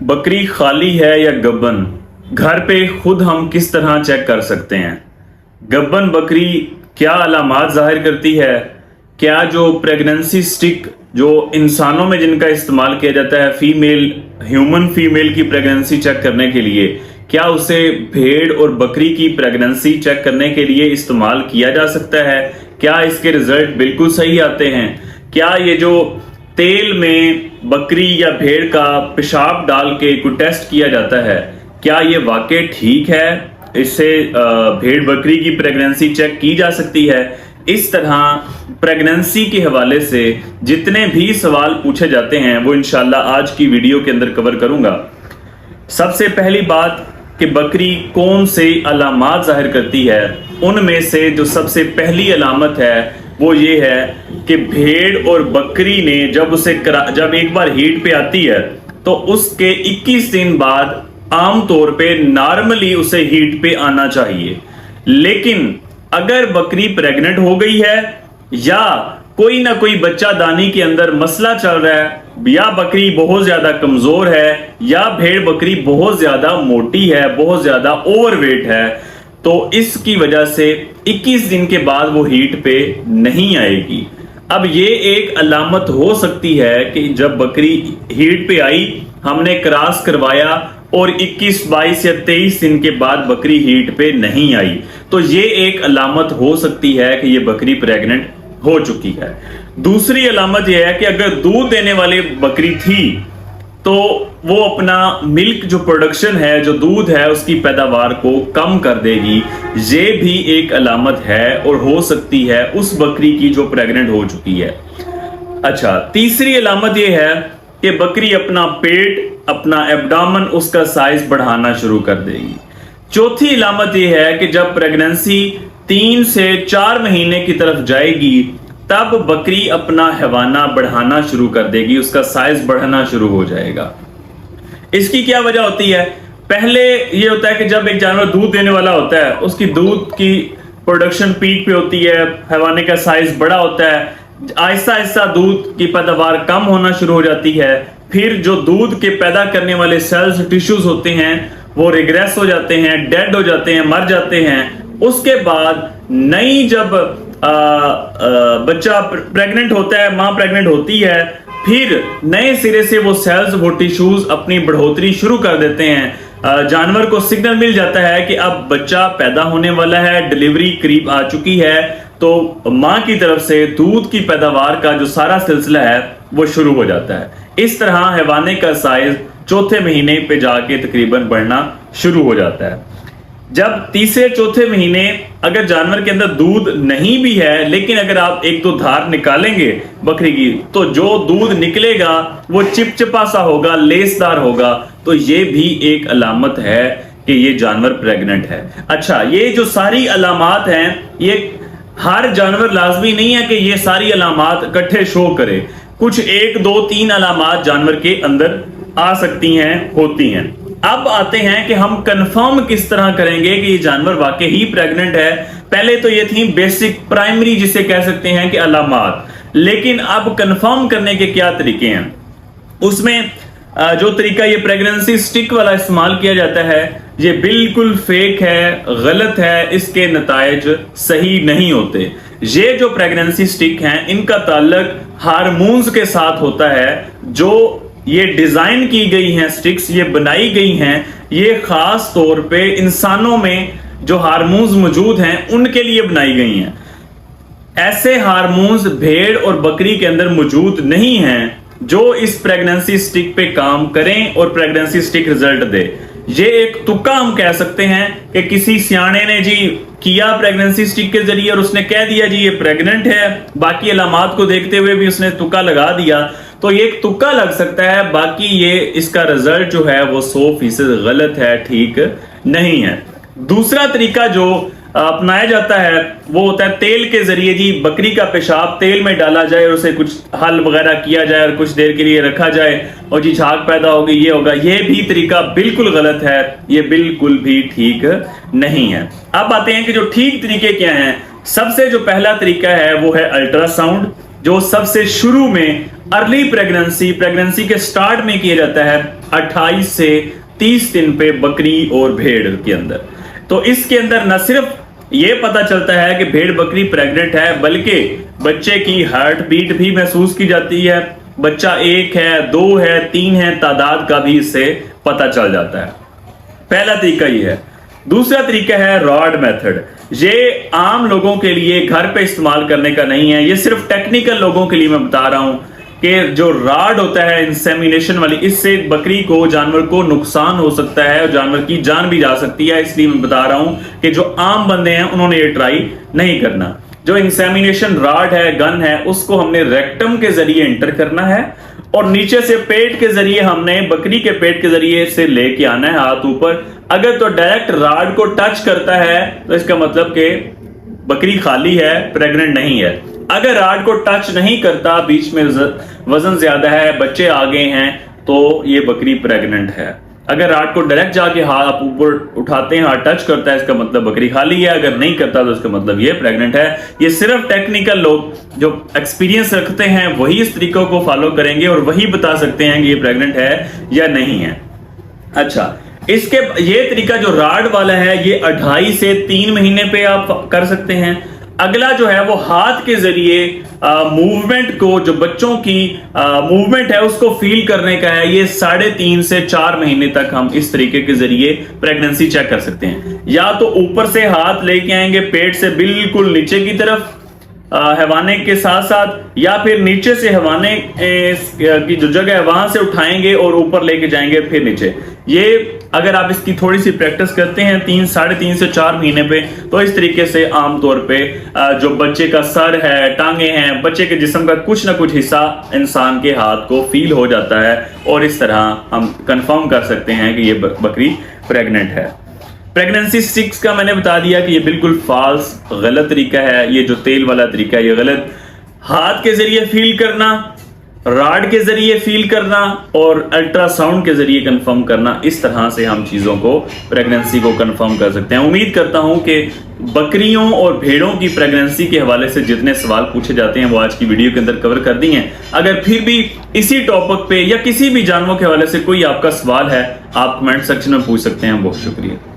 बकरी खाली है या गब्बन, घर पे खुद हम किस तरह चेक कर सकते हैं? गब्बन बकरी क्या अलामात जाहिर करती है? क्या जो प्रेगनेंसी स्टिक जो इंसानों में जिनका इस्तेमाल किया जाता है ह्यूमन फीमेल की प्रेगनेंसी चेक करने के लिए, क्या उसे भेड़ और बकरी की प्रेगनेंसी चेक करने के लिए इस्तेमाल किया जा सकता है? क्या इसके रिजल्ट बिल्कुल सही आते हैं? क्या ये जो तेल में बकरी या भेड़ का पेशाब डाल के कोई टेस्ट किया जाता है, क्या ये वाकई ठीक है? इससे भेड़ बकरी की प्रेगनेंसी चेक की जा सकती है? इस तरह प्रेगनेंसी के हवाले से जितने भी सवाल पूछे जाते हैं वो इंशाल्लाह आज की वीडियो के अंदर कवर करूंगा। सबसे पहली बात कि बकरी कौन से अलामात जाहिर करती है, उनमें से जो सबसे पहली अलामत है वो ये है कि भेड़ और बकरी ने जब एक बार हीट पे आती है तो उसके 21 दिन बाद आमतौर पे नॉर्मली उसे हीट पे आना चाहिए। लेकिन अगर बकरी प्रेग्नेंट हो गई है या कोई ना कोई बच्चा दानी के अंदर मसला चल रहा है, या बकरी बहुत ज्यादा कमजोर है, या भेड़ बकरी बहुत ज्यादा मोटी है, बहुत ज्यादा ओवरवेट है, तो इसकी वजह से 21 दिन के बाद वो हीट पे नहीं आएगी। अब ये एक अलामत हो सकती है कि जब बकरी हीट पे आई, हमने क्रॉस करवाया और 21, 22 या 23 दिन के बाद बकरी हीट पे नहीं आई, तो ये एक अलामत हो सकती है कि ये बकरी प्रेग्नेंट हो चुकी है। दूसरी अलामत यह है कि अगर दूध देने वाली बकरी थी तो वो अपना मिल्क जो प्रोडक्शन है, जो दूध है, उसकी पैदावार को कम कर देगी। ये भी एक अलामत है और हो सकती है उस बकरी की जो प्रेग्नेंट हो चुकी है। अच्छा, तीसरी अलामत यह है कि बकरी अपना पेट, अपना एब्डामन, उसका साइज बढ़ाना शुरू कर देगी। चौथी अलामत यह है कि जब प्रेगनेंसी 3 से 4 महीने की तरफ जाएगी तब बकरी अपना हैवाना बढ़ाना शुरू कर देगी, उसका साइज बढ़ना शुरू हो जाएगा। इसकी क्या वजह होती है? पहले ये होता है कि जब एक जानवर दूध देने वाला होता है, उसकी दूध की प्रोडक्शन पीक पे होती है, हैवाने का साइज बड़ा होता है, आहिस्ता आहिस्ता दूध की पैदावार कम होना शुरू हो जाती है। फिर जो दूध के पैदा करने वाले सेल्स, टिश्यूज होते हैं, वो रिग्रेस हो जाते हैं, डेड हो जाते हैं, मर जाते हैं। उसके बाद नई जब बच्चा प्रेग्नेंट होता है, मां प्रेग्नेंट होती है, फिर नए सिरे से वो सेल्स, वो टिश्यूज अपनी बढ़ोतरी शुरू कर देते हैं। जानवर को सिग्नल मिल जाता है कि अब बच्चा पैदा होने वाला है, डिलीवरी करीब आ चुकी है, तो मां की तरफ से दूध की पैदावार का जो सारा सिलसिला है वो शुरू हो जाता है। इस तरह हैवाने का साइज चौथे महीने पे जाके तकरीबन बढ़ना शुरू हो जाता है। जब तीसरे चौथे महीने अगर जानवर के अंदर दूध नहीं भी है, लेकिन अगर आप 1-2 धार निकालेंगे बकरी की, तो जो दूध निकलेगा वो चिपचिपा सा होगा, लेसदार होगा, तो ये भी एक अलामत है कि ये जानवर प्रेग्नेंट है। अच्छा, ये जो सारी अलामात हैं, ये हर जानवर लाजमी नहीं है कि ये सारी अलामात इकट्ठे शो करे। कुछ 1, 2, 3 अलामात जानवर के अंदर आ सकती हैं, होती हैं। अब आते हैं कि हम कंफर्म किस तरह करेंगे कि ये जानवर वाकई ही प्रेग्नेंट है। पहले तो ये थी बेसिक प्राइमरी, जिसे कह सकते हैं कि अलामात, लेकिन अब कंफर्म करने के क्या तरीके हैं? उसमें जो तरीका ये प्रेगनेंसी स्टिक वाला इस्तेमाल किया जाता है, ये बिल्कुल फेक है, गलत है, इसके नतायज सही नहीं होते। ये जो प्रेगनेंसी स्टिक हैं, इनका ताल्लुक हार्मोन्स के साथ होता है। जो ये डिजाइन की गई हैं स्टिक्स, ये बनाई गई हैं, ये खास तौर पे इंसानों में जो हार्मोन्स मौजूद हैं उनके लिए बनाई गई हैं। ऐसे हार्मोन्स भेड़ और बकरी के अंदर मौजूद नहीं हैं जो इस प्रेगनेंसी स्टिक पे काम करें और प्रेगनेंसी स्टिक रिजल्ट दे। ये एक तुक्का हम कह सकते हैं कि किसी सियाने ने जी किया प्रेगनेंसी स्टिक के जरिए और उसने कह दिया जी ये प्रेग्नेंट है, बाकी अलामात को देखते हुए भी उसने तुक्का लगा दिया, तो ये एक तुक्का लग सकता है, बाकी ये इसका रिजल्ट जो है वो 100% गलत है, ठीक नहीं है। दूसरा तरीका जो अपनाया जाता है वो होता है तेल के जरिए। जी बकरी का पेशाब तेल में डाला जाए और उसे कुछ हल वगैरह किया जाए और कुछ देर के लिए रखा जाए और जी झाग पैदा होगी, ये होगा। ये भी तरीका बिल्कुल गलत है, ये बिल्कुल भी ठीक नहीं है। अब आते हैं कि जो ठीक तरीके क्या हैं। सबसे जो पहला तरीका है वो है अल्ट्रासाउंड। जो सबसे शुरू में अर्ली प्रेगनेंसी के स्टार्ट में किया जाता है 28 से 30 दिन पे बकरी और भेड़ के अंदर। तो इसके अंदर न सिर्फ ये पता चलता है कि भेड़ बकरी प्रेग्नेंट है, बल्कि बच्चे की हार्ट बीट भी महसूस की जाती है। बच्चा 1 है, 2 है, 3 है, तादाद का भी इससे पता चल जाता है। पहला तरीका ये है। दूसरा तरीका है रॉड मेथड। ये आम लोगों के लिए घर पे इस्तेमाल करने का नहीं है, ये सिर्फ टेक्निकल लोगों के लिए मैं बता रहा हूं कि जो राड होता है इंसेमिनेशन वाली, इससे बकरी को, जानवर को नुकसान हो सकता है और जानवर की जान भी जा सकती है। इसलिए मैं बता रहा हूं कि जो आम बंदे हैं उन्होंने ये ट्राई नहीं करना। जो इंसेमिनेशन राड है, गन है, उसको हमने रेक्टम के जरिए एंटर करना है और नीचे से पेट के जरिए हमने बकरी के पेट के जरिए से लेके आना है हाथ ऊपर। अगर तो डायरेक्ट राड को टच करता है तो इसका मतलब कि बकरी खाली है, प्रेग्नेंट नहीं है। अगर राड को टच नहीं करता, बीच में वजन ज्यादा है, बच्चे आ गए हैं, तो ये बकरी प्रेग्नेंट है। अगर राड को डायरेक्ट जाके हाथ ऊपर उठाते हैं, हाथ टच करता है, इसका मतलब बकरी खाली है। अगर नहीं करता तो इसका मतलब ये प्रेग्नेंट है। ये सिर्फ टेक्निकल लोग जो एक्सपीरियंस रखते हैं वही इस तरीकों को फॉलो करेंगे और वही बता सकते हैं कि ये प्रेग्नेंट है या नहीं है। अच्छा, इसके ये तरीका जो राड वाला है ये 2.5 से 3 महीने पे आप कर सकते हैं। अगला जो है वो हाथ के जरिए मूवमेंट को, जो बच्चों की मूवमेंट है उसको फील करने का है। ये 3.5 से 4 महीने तक हम इस तरीके के जरिए प्रेगनेंसी चेक कर सकते हैं। या तो ऊपर से हाथ लेके आएंगे पेट से बिल्कुल नीचे की तरफ हवाने के साथ साथ, या फिर नीचे से हवाने की जो जगह है वहां से उठाएंगे और ऊपर लेके जाएंगे फिर नीचे। ये अगर आप इसकी थोड़ी सी प्रैक्टिस करते हैं 3.5 से 4 महीने पे, तो इस तरीके से आमतौर पे जो बच्चे का सर है, टांगे हैं, बच्चे के जिस्म का कुछ ना कुछ हिस्सा इंसान के हाथ को फील हो जाता है और इस तरह हम कंफर्म कर सकते हैं कि ये बकरी प्रेग्नेंट है। प्रेगनेंसी स्टिक्स का मैंने बता दिया कि ये बिल्कुल फॉल्स, गलत तरीका है। ये जो तेल वाला तरीका है ये गलत। हाथ के जरिए फील करना, राड के जरिए फील करना और अल्ट्रासाउंड के जरिए कंफर्म करना, इस तरह से हम चीजों को, प्रेगनेंसी को कंफर्म कर सकते हैं। उम्मीद करता हूं कि बकरियों और भेड़ों की प्रेगनेंसी के हवाले से जितने सवाल पूछे जाते हैं वो आज की वीडियो के अंदर कवर कर दिए हैं। अगर फिर भी इसी टॉपिक पे या किसी भी जानवर के हवाले से कोई आपका सवाल है, आप कमेंट सेक्शन में पूछ सकते हैं। बहुत शुक्रिया।